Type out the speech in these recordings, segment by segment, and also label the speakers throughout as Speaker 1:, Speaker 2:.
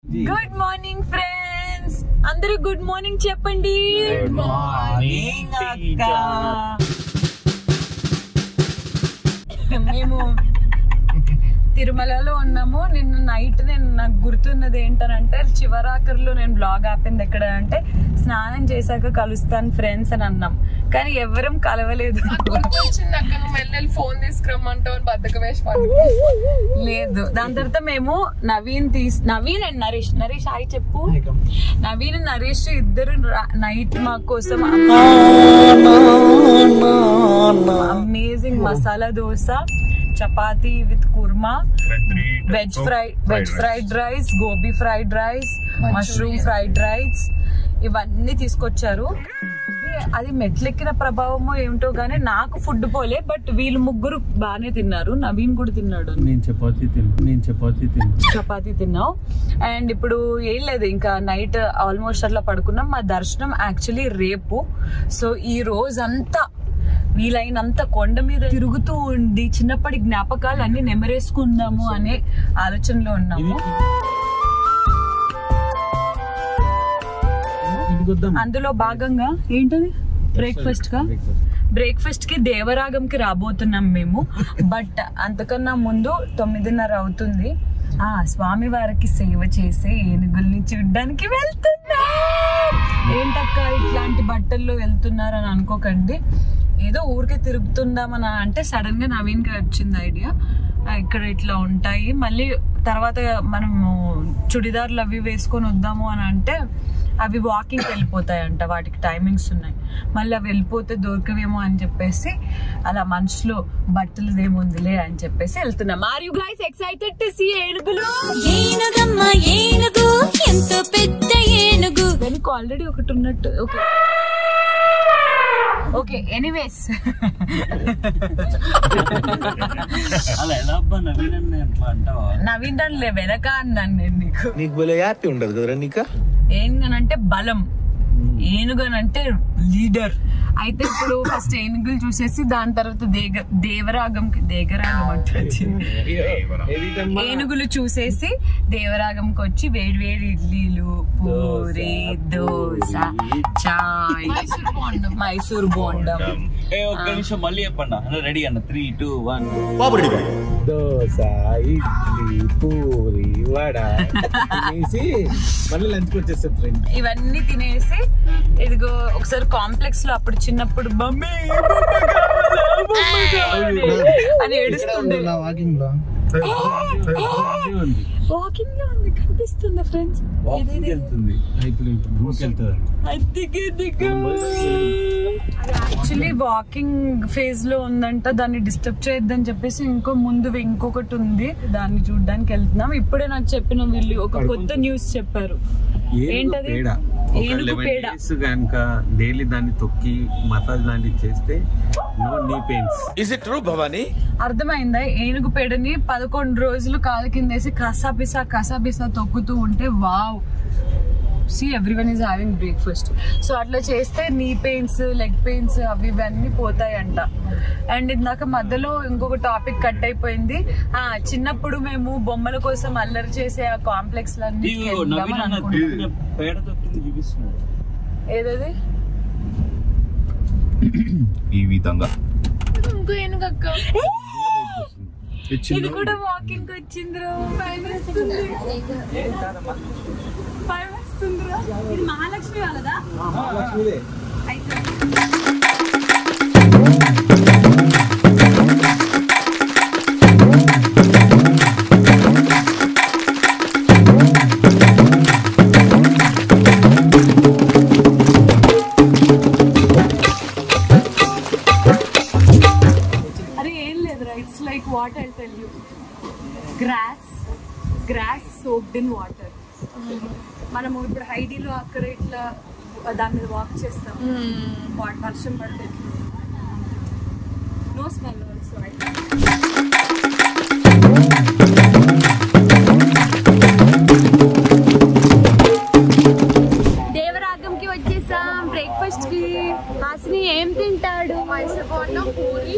Speaker 1: Good morning friends, అందరూ good morning చెప్పండి.
Speaker 2: Good morning అక్క.
Speaker 1: మేము తిరుమలలో ఉన్నాము. నిన్న నైట్ నాకు గుర్తున్నది ఏంటనంటే, చివరాఖరిలో నేను బ్లాగ్ ఆపింది ఎక్కడ అంటే, స్నానం చేశాక కలుస్తాను ఫ్రెండ్స్ అని అన్నాం, కానీ ఎవరం కలవలేదు.
Speaker 3: ఫోన్ తీసుకురమ్మంటావు బద్దక వేసి
Speaker 1: లేదు. దాని తర్వాత మేము నవీన్ అండ్ నరేష్ హాయ్ చెప్పు. నవీన్ నరేష్ ఇద్దరు నైట్ మా కోసం amazing masala dosa, chapati with kurma, veg fried rice, gobi fried rice, mushroom fried rice ఇవన్నీ తీసుకొచ్చారు. అది మెట్లెక్కిన ప్రభావమో ఏమిటో గానీ నాకు ఫుడ్ పోలే, బట్ వీళ్ళు ముగ్గురు బాగానే తిన్నారు. నవీన్ కూడా తిన్నాడు. నేను చపాతీ తిన్నావు. అండ్ ఇప్పుడు ఏం లేదు, ఇంకా నైట్ ఆల్మోస్ట్ అట్లా పడుకున్నాం. మా దర్శనం యాక్చువల్లీ రేపు. సో ఈ రోజంతా వీలైనంత కొండ మీద తిరుగుతూ ఉండి చిన్నప్పటి జ్ఞాపకాలు అన్ని నెమరేసుకుందాము అనే ఆలోచనలో ఉన్నాము. అందులో భాగంగా ఏంటది బ్రేక్ఫాస్ట్ కి దేవరాగంకి రాబోతున్నాం మేము. బట్ అంతకన్నా ముందు 9:30 అవుతుంది. స్వామి వారికి సేవ చేసే ఏనుగుల్ని చూడ్డానికి వెళ్తున్నా. ఏంటక్క ఇట్లాంటి బట్టల్లో వెళ్తున్నారని అనుకోకండి, ఏదో ఊరికే తిరుగుతుందామని అంటే సడన్ గా నవీన్ కి వచ్చింది ఐడియా. ఇక్కడ ఇట్లా ఉంటాయి, మళ్ళీ తర్వాత మనము చుడిదార్లు అవి వేసుకొని వద్దాము అని అంటే అవి వాకింగ్ వెళ్ళిపోతాయంట, వాటికి టైమింగ్స్ ఉన్నాయి. మళ్ళీ అవి వెళ్ళిపోతే దొరకవేమో అని చెప్పేసి అలా మనసులో బట్టలదేముందిలే అని చెప్పేసి వెళ్తున్నాం. Are you guys excited to see ఏనుగులు? ఏనుగు ఎంతో పెద్ద ఏనుగు. దానికి ఆల్రెడీ ఒకటి ఉన్నట్టు. ఓకే ఎనీవేస్, నవీన్ దాని వెనక అన్నాను నేను. నీకు
Speaker 2: ఉండదు కదా నీకు.
Speaker 1: ఏనుగనంటే బలం, ఏనుగనంటే లీడర్. అయితే ఇప్పుడు ఫస్ట్ ఏనుగులు చూసేసి దాని తర్వాత దేవరాగంకి ఏనుగులు చూసేసి దేవరాగంకి వచ్చి వేడి వేడి ఇడ్లీలు, పూరి, దోశ, చాయ్, మైసూర్ బోండం.
Speaker 2: మళ్ళీ చెప్పండి. రెడీ అన్న 3, 2, 1.
Speaker 4: దోశ, ఇడ్లీ, పూరి, వడ మళ్ళీ లంచ్ వచ్చేస్తాం ఫ్రెండ్.
Speaker 1: ఇవన్నీ తినేసి ఇదిగో ఒకసారి కాంప్లెక్స్ లో అప్పుడు చిన్నప్పుడు మమ్మీ అని ఏడుస్తుండే. వాకింగ్ లో ఉంది, కనిపిస్తుందా ఫ్రెండ్స్? యాక్చువల్లీ వాకింగ్ ఫేజ్ లో ఉందంట, దాన్ని డిస్టర్బ్ చేయొద్దని చెప్పేసి ఇంకొకటి ఉంది, దాన్ని చూడడానికి వెళ్తున్నాం. ఇప్పుడే నాకు చెప్పిన వీళ్ళు ఒక కొత్త న్యూస్ చెప్పారు. ఏంటది? ఏనుగు పేడ.
Speaker 4: డైలీ దాన్ని తొక్కి మసాజ్ లాంటివి చేస్తే no knee pains.
Speaker 2: Is it true Bhavani?
Speaker 1: అర్థమైందా? ఏనుగు పేడని 11 రోజులు కాలు కిందేసి కసాబిసా తొక్కుతూ ఉంటే wow, see everyone is having breakfast. So అట్లా చేస్తే నీ పెయిన్స్, లెగ్ పెయిన్స్ అవి ఇవన్నీ పోతాయంట. అండ్ ఇందాక మధ్యలో ఇంకొక టాపిక్ కట్ అయిపోయింది. చిన్నప్పుడు మేము బొమ్మల కోసం అల్లరి చేసే ఆ కాంప్లెక్స్ లన్నీ ఏదది
Speaker 4: ఈ విధంగా
Speaker 1: ఇంకో ఏనుగక్క. ఇది కూడా వాకింగ్ వచ్చింది. ఇది మహాలక్ష్మి వాళ్ళదా? అయితే what I'll tell you, grass soaked in water. మనము ఇప్పుడు హైడీలో అక్కడ ఇట్లా దాని మీద వాక్ చేస్తాం, వర్షం పడితే నో స్మెల్ ఆల్సో. దేవరాగంకి వచ్చేసాం బ్రేక్ఫాస్ట్ కి. హాసిని ఏం తింటాడు? మైసూర్ బోండం, పూరి.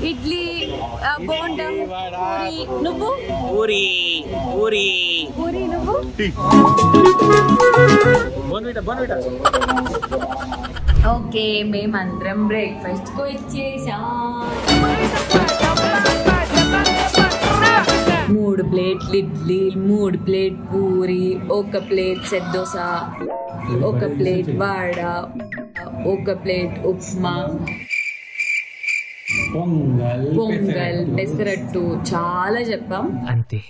Speaker 1: ఇడ్లీ, బోండం, పూరి. నువ్వు?
Speaker 2: పూరి. పూరి
Speaker 1: పూరి నువ్వు ఓకే మేమందరం బ్రేక్ఫాస్ట్ కు ఇచ్చేసాం 3 ప్లేట్లు idli 3 plate puri 1 plate set dosa 1 plate vada 1 plate upma pongal pesarattu చాలా చెప్పాం
Speaker 5: అంతే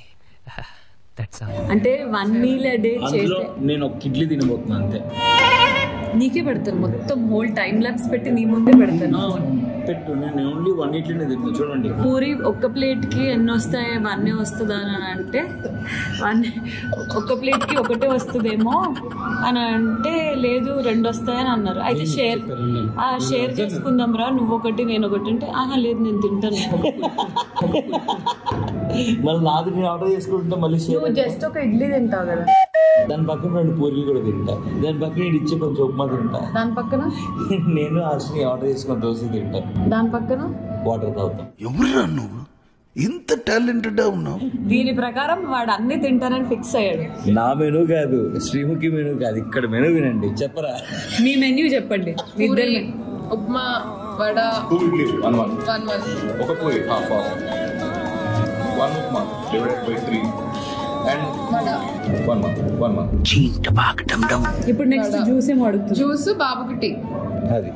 Speaker 1: అంటే 1 మీల్ a day చేస్తే
Speaker 2: నేను ఒక ఇడ్లీ తినబోతున్నా అంతే
Speaker 1: నీకే పెడతాను మొత్తం హోల్ టైం ల్యాప్స్ పెట్టి నీ ముందే పెడతాను
Speaker 2: పెట్టు నేను ఓన్లీ 1 ఇడ్లీనే తింటున్నా చూడండి
Speaker 1: పూరి 1 ప్లేట్ కి ఎన్ని వస్తాయి 1 వస్తుందా అని అంటే 1 ప్లేట్ కి 1 వస్తుందేమో అని అంటే లేదు 2 వస్తాయని అన్నారు అయితే షేర్ చేసుకుందాం రా నువ్వు 1 నేను 1 అంటే ఆహా లేదు నేను తింటాను
Speaker 2: మళ్ళీ నాది నేను ఆర్డర్ చేసుకుంటా మళ్ళీ
Speaker 1: నువ్వు జస్ట్ 1 ఇడ్లీ తింటావు కదా
Speaker 2: దాని పక్కన 2 పూరీలు కూడా తింటా దాని పక్కన నేను ఇచ్చే కొంచెం ఉప్మా తింటా
Speaker 1: దాని పక్కన
Speaker 2: నేను అసలు ఆర్డర్ చేసుకుని దోశ తింటా
Speaker 1: దాని పక్కన
Speaker 2: వాటర్ తాగుతాం
Speaker 6: ఎవరురా నువ్వు ఇంత టాలెంటెడ్ ఉన్నావు
Speaker 1: దీని ప్రకారం వాడు అన్ని తింటానని ఫిక్స్ అయ్యాడు
Speaker 2: నా మెనూ కాదు శ్రీముఖి మెనూ కాదు ఇక్కడ మెనూ వినండి చెప్పరా
Speaker 1: మీ మెన్యూ చెప్పండి మీ ఇద్దరి
Speaker 3: పూరి ఉప్మా వడ
Speaker 6: 2 ఇడ్లీస్ 1
Speaker 3: 1
Speaker 6: ఒక puri half 1 upma divided by 3 and 1
Speaker 1: ఇప్పుడు నెక్స్ట్ జ్యూస్ ఏమో అడుగుతుంది
Speaker 3: జ్యూస్ బాబుకి టీ
Speaker 2: అది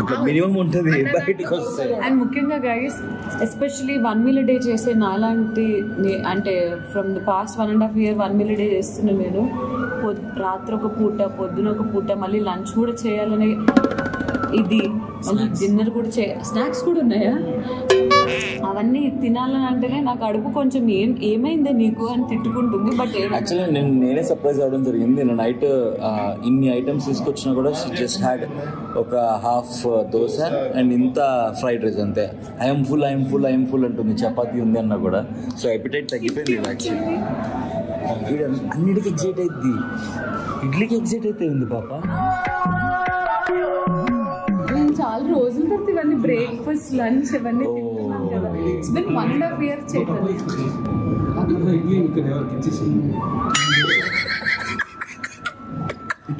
Speaker 2: అట్లా మినిమం ఉంటుంది బయటికి వస్తాయి
Speaker 1: అండ్ ముఖ్యంగా guys especially 1 meal a day చేసే నాలాంటి అంటే from the past 1.5 year 1 meal a day చేస్తున్నా నేను రాత్రి 1 పూట పొద్దున 1 పూట మళ్ళీ లంచ్ కూడా చేయాలని ఇది మళ్ళీ డిన్నర్ కూడా స్నాక్స్ కూడా ఉన్నాయా అవన్నీ తినాలని అంటేనే నాకు అడుపు కొంచెం ఏమైందే నీకు అని తిట్టుకుంటుంది బట్
Speaker 2: యాక్చువల్లీ నేనే సర్ప్రైజ్ అవ్వడం జరిగింది నేను నైట్ ఇన్ని ఐటమ్స్ తీసుకొచ్చినా కూడా జస్ట్ హ్యాడ్ ఒక హాఫ్ దోశ అండ్ ఇంత ఫ్రైడ్ రైస్ అంతే ఐఎమ్ ఫుల్ అంటుంది చపాతీ ఉంది అన్నా కూడా సో ఎపిటైట్ తగ్గిపోయింది యాక్చువల్లీ అన్నిటికీ ఎగ్జైట్ అవుతుంది ఇడ్లీకి ఎగ్జైట్ అయితే ఉంది పాప
Speaker 1: నేను చాలా రోజుల తర్వాత ఇవన్నీ బ్రేక్ఫాస్ట్ లంచ్ ఇవన్నీ తింటున్నాను కదా ఇట్స్ బిన్ 1.5 year చేతను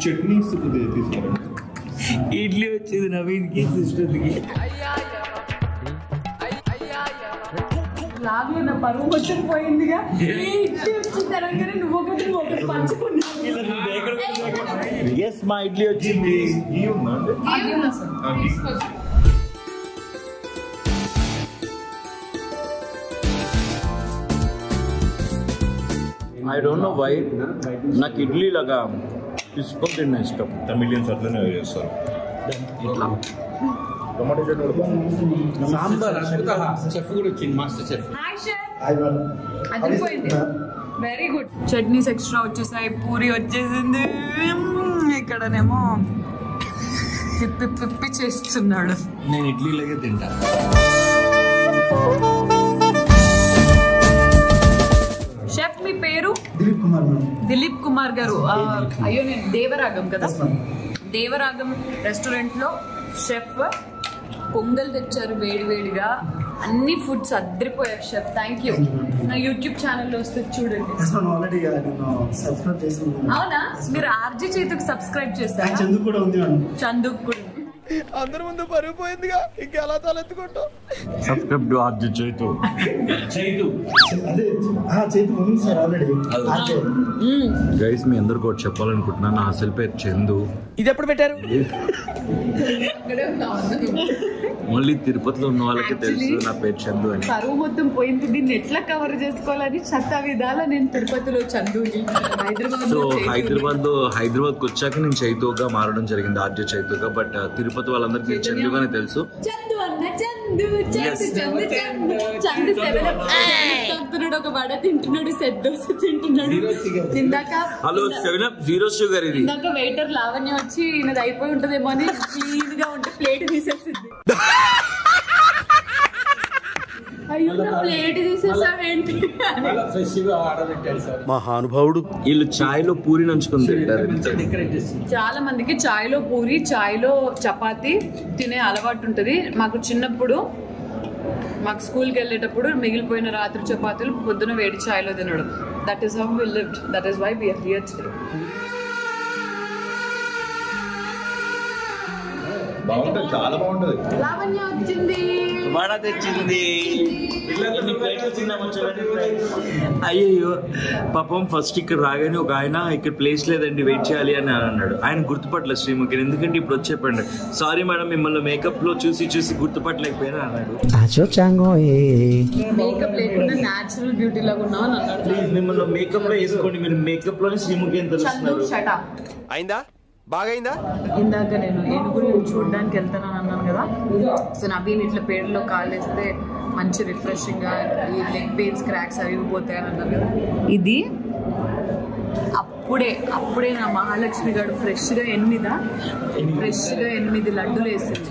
Speaker 6: చట్నీ తీసుకోండి
Speaker 2: ఇడ్లీ వచ్చేది నవీన్కి సిస్టర్కి
Speaker 1: లాగ్లో నా పరువు మొత్తం పోయిందిగా ఇడ్లీ వచ్చిన తర్వాత నువ్వు ఒకటి పంచుకున్నావు
Speaker 2: ఎస్ మా ఇడ్లీ వచ్చింది ఐ డోంట్ నో వై నాకు ఇడ్లీ లాగా తీసుకొని తిన్న ఇష్టం
Speaker 6: తమిళియన్స్ అట్లనే చేస్తారు
Speaker 2: ఇట్లా
Speaker 6: టొమాటో చట్నీ కూడా బాగుంది
Speaker 4: సాంబార్ అద్భుత చెఫ్ కూడా వచ్చింది మాస్టర్ చెఫ్
Speaker 1: హాయ్ షెఫ్ అదిరిపోయింది వెరీ గుడ్ చట్నీస్ ఎక్స్ట్రా వచ్చేసాయి పూరి వచ్చేసింది ఇక్కడనేమో పిప్పి చేస్తున్నాడు
Speaker 2: నేను ఇడ్లీలాగే తింటా
Speaker 1: షెఫ్ మీ పేరు దిలీప్ కుమార్ గారు అయ్యో నేను దేవరాగం కదా దేవరాగం రెస్టారెంట్ లో షెఫ్ పొంగల్ తెచ్చారు వేడివేడిగా అన్ని ఫుడ్స్ అద్దరిపోయారు షెఫ్ థ్యాంక్ యూ నా యూట్యూబ్ ఛానల్లో వస్తే చూడండి అవునా మీరు ఆర్జీ చేతుకు సబ్స్క్రైబ్ చేస్తారా చందుకు కూడా ఉంది
Speaker 6: అందరి ముందు పరుగు పోయిందిగా ఇంకెలా తలెత్తుకుంటావు
Speaker 2: subscribe to RG Chaitu guys మీ అందరికి ఒకటి చెప్పాలనుకుంటున్నాను నా అసలు పేరు చందు
Speaker 5: ఇది ఎప్పుడు పెట్టారు
Speaker 2: ఓన్లీ తిరుపతిలో ఉన్న వాళ్ళకి తెలుసు నా పేరు చందు అని
Speaker 1: పరువు మొత్తం పోయింది దీన్ని ఎట్లా కవర్ చేసుకోవాలని చెత్త విధాల నేను తిరుపతిలో చందుని
Speaker 2: సో హైదరాబాద్కి వచ్చాక నేను చైతుగా మారడం జరిగింది ఆర్జే చైతుగా బట్ తిరుపతి వాళ్ళందరికీ చందుగానే తెలుసు
Speaker 1: చందు అన్న చందు చందు చందు చందు చందు తాగుతున్నాడు ఒక వడ తింటున్నాడు సెట్ దోశ తింటున్నాడు ఇందాక
Speaker 2: హలో 7up 0 షుగర్ ఇది
Speaker 1: ఇందాక వెయిటర్ లావణ్య వచ్చి ఈయనది అయిపోయి ఉంటదేమో అని క్లీన్ గా ఉంటే ప్లేట్ తీసేస్తుంది అయ్యో నా ప్లేట్ తీసేసావేంటి
Speaker 6: మహానుభావుడు
Speaker 2: వీళ్ళు చాయ్ లో పూరి నంచుకుని తింటారు
Speaker 1: చాలా మందికి చాయ్ లో పూరి చాయ్ లో చపాతి తినే అలవాటు ఉంటది మాకు చిన్నప్పుడు మాకు స్కూల్కి వెళ్ళేటప్పుడు మిగిలిపోయిన రాత్రి చపాతీలు పొద్దున వేడి చాయ్లో తినడం That is how we lived. That is why we are here today.
Speaker 6: బాగుంటుంది, చాలా బాగుంటుంది.
Speaker 3: లావణ్య వచ్చింది,
Speaker 2: వడ తెచ్చింది. అయ్యో పాపం ఫస్ట్ ఇక్కడ రాగానే ఒక ఆయన ఇక్కడ ప్లేస్ లేదండి వెయిట్ చేయాలి అని అన్నాడు. ఆయన గుర్తుపట్టలేదు శ్రీముఖి, ఎందుకంటే ఇప్పుడు వచ్చి చెప్పండి సారీ మేడం మిమ్మల్ని మేకప్ లో చూసి గుర్తుపట్టలేకపోయినా అన్నాడు.
Speaker 1: మేకప్ లేకుండా న్యాచురల్ బ్యూటీ లాగా ఉన్నావు అని అన్నాడు.
Speaker 2: ప్లీజ్ మిమ్మల్ని మేకప్ లో వేసుకోండి, మీరు మేకప్ లోనే శ్రీముఖి అని తెలుస్తున్నారు.
Speaker 5: అయిందా బాగైందా?
Speaker 1: ఇందాక నేను ఏనుగురు చూడడానికి వెళ్తానని అన్నాను కదా, సో నవీన్ ఇట్లా పేరులో కాలేస్తే మంచి రిఫ్రెషింగ్ గా ఈ లెగ్ పెయిన్స్ క్రాక్స్ అవి పోతాయని అన్నాను కదా. ఇది అప్పుడే నా మహాలక్ష్మి గారు ఫ్రెష్ గా 8 లడ్డులు వేసింది.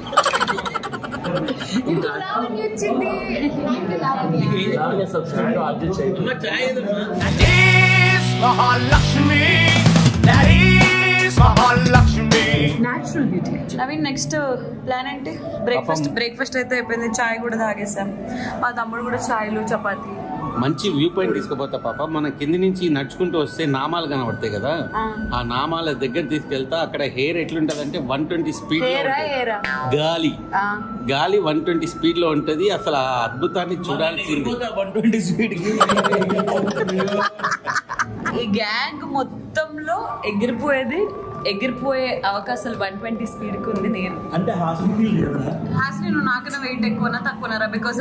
Speaker 1: Natural beauty. Naveen next plan ఏంటి? బ్రేక్ఫాస్ట్ అయితే అయిపోయింది, చాయ్ కూడా తాగేసాం. మా తమ్ముడు కూడా చాయ్లు చపాతి.
Speaker 4: మంచి వ్యూ పాయింట్ తీసుకుపోతా పాప. మన కింది నుంచి నడుచుకుంటూ వస్తే నామాలు కనబడతాయి కదా, ఆ నామాల దగ్గర తీసుకెళ్తా. అక్కడ హెయిర్ ఎట్లుంటదంటే 120 స్పీడ్ గాలి 120 స్పీడ్ లో ఉంటది. అసలు ఆ అద్భుతాన్ని చూడాల్సింది.
Speaker 2: 120 స్పీడ్
Speaker 1: ఈ గ్యాంగ్ మొత్తంలో ఎగిరిపోయే అవకాశాలు 120 స్పీడ్ కి ఉంది. నేను
Speaker 2: అంటే
Speaker 1: హాస్ని నువ్వు నాకన్నా వెయిట్ ఎక్కువనా తక్కువనారా? బికాస్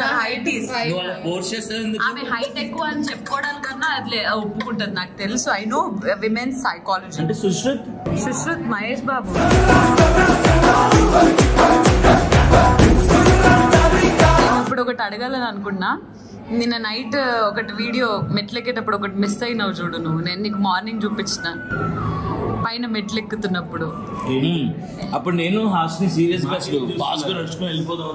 Speaker 1: ఆమె హైట్ ఎక్కువ అని చెప్పుకోవడానికన్నా అది ఒప్పుకుంటది, నాకు తెలుసు. I know women's psychology.
Speaker 2: అంటే
Speaker 1: సుశ్రుత్ మహేష్ బాబు. ఇప్పుడు ఒకటి అడగాలని అనుకున్నా. నిన్న నైట్ ఒకటి వీడియో మెట్లెక్కేటప్పుడు ఒకటి మిస్ అయినావు చూడు నువ్వు. నేను నీకు మార్నింగ్ చూపించిన పైన మెట్లు ఎక్కుతున్నప్పుడు.
Speaker 2: అప్పుడు నేను హాస్ని సీరియస్ గా ఫాస్ట్ గా నడుచుకుని వెళ్ళిపోతాం.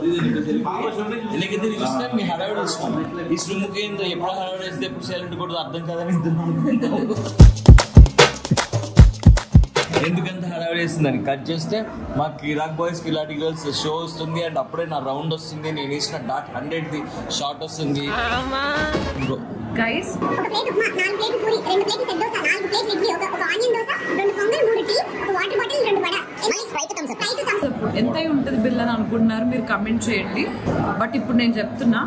Speaker 2: మీ హడావిడి ఇష్టం. ఈ శ్రీముఖి ఏందో ఎప్పుడు హడావిడి వేస్తే ఎప్పుడు సైలెంట్ కూడా అర్థం కాదని ఎందుకంత హడావిడి వేస్తుందని కట్ చేస్తే మా కిరాక్ బాయ్స్ కిలాటి గర్ల్స్ షో వస్తుంది. అండ్ అప్పుడే నా రౌండ్ వస్తుంది, నేను వేసిన డాట్ 100ది షార్ట్ వస్తుంది.
Speaker 1: గైస్ ఎంత ఉంటుంది బిల్ అని అనుకుంటున్నారు మీరు? కమెంట్ చేయండి. బట్ ఇప్పుడు నేను చెప్తున్నా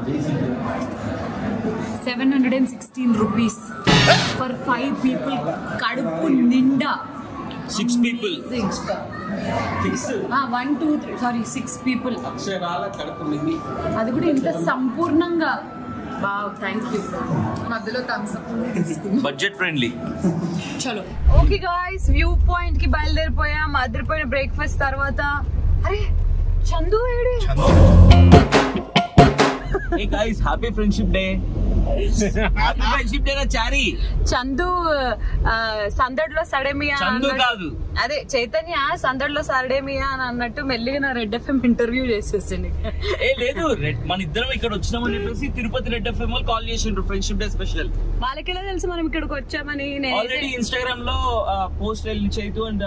Speaker 1: 716 రూపీస్ ఫర్ 5 people. కడుపు నిండా
Speaker 2: 6 people.
Speaker 1: 1 2 3 sorry 6 people.
Speaker 4: అక్షరాల కడుపు నిండి
Speaker 1: అది కూడా ఇంత సంపూర్ణంగా. Wow, thank you. మధ్యలో థమ్స్ అప్
Speaker 2: బడ్జెట్ ఫ్రెండ్లీ.
Speaker 1: చలో ఓకే గాయ్స్, వ్యూ పాయింట్ కి బయలుదేరిపోయాం. అదిరిపోయిన బ్రేక్ఫాస్ట్ తర్వాత అరే Chandu AD.
Speaker 2: Hey guys, happy friendship day. Happy friendship day na Chari.
Speaker 1: Chandu సందడిలో సడేమియా
Speaker 2: చందు కాదు,
Speaker 1: అదే చైతన్య సందడిలో సడేమియా అని అన్నట్టు మెల్లిగా నా రెడ్ ఎఫ్ఎం ఇంటర్వ్యూ చేసేసింది.
Speaker 2: లేదు మన ఇద్దరం ఇక్కడ వచ్చినామని చెప్పేసి తిరుపతి రెడ్ ఎఫ్ఎం వాళ్ళు కాల్ చేసిండ్రు ఫ్రెండ్షిప్ డే స్పెషల్.
Speaker 1: వాళ్ళకి ఎలా తెలుసు మనం ఇక్కడికి వచ్చామని?
Speaker 2: ఆల్రెడీ ఇన్స్టాగ్రామ్ లో పోస్ట్ వెళ్ళి చైతు అండ్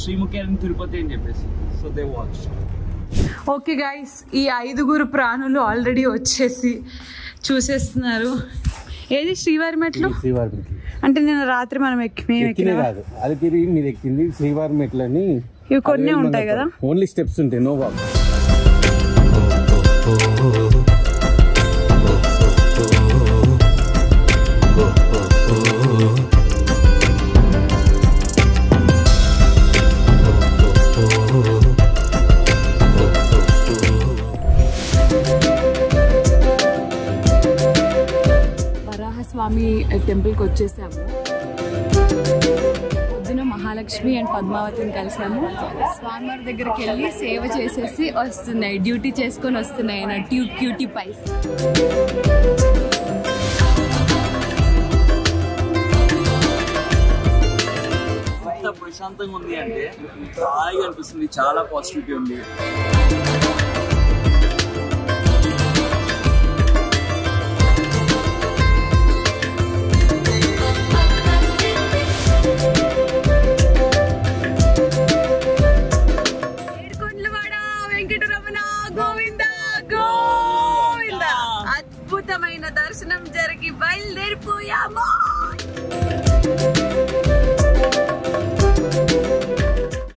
Speaker 2: శ్రీముఖి అని తిరుపతి అని చెప్పేసి, so they watch.
Speaker 1: Okay guys, ఈ 5 ప్రాణులు ఆల్రెడీ వచ్చేసి చూసేస్తున్నారు. ఏది శ్రీవారి మెట్లు?
Speaker 4: శ్రీవారి మెట్లు
Speaker 1: అంటే నేను రాత్రి మనం ఎక్కిన
Speaker 4: కాదు, అది తిరిగి మీరు ఎక్కింది శ్రీవారి మెట్లని.
Speaker 1: ఇవి కొన్ని ఉంటాయి కదా,
Speaker 4: ఓన్లీ స్టెప్స్ ఉంటాయి, నో వాక్.
Speaker 1: స్వామి టెంపుల్కి వచ్చేసాము. పొద్దున మహాలక్ష్మి అండ్ పద్మావతిని కలిసాము. స్వామివారి దగ్గరికి వెళ్ళి సేవ చేసేసి వస్తున్నాయి, డ్యూటీ చేసుకొని వస్తున్నాయి నా క్యూటీ పైస్.
Speaker 2: ప్రశాంతంగా ఉంది అంటే హాయిగా అనిపిస్తుంది, చాలా పాజిటివిటీ ఉంది.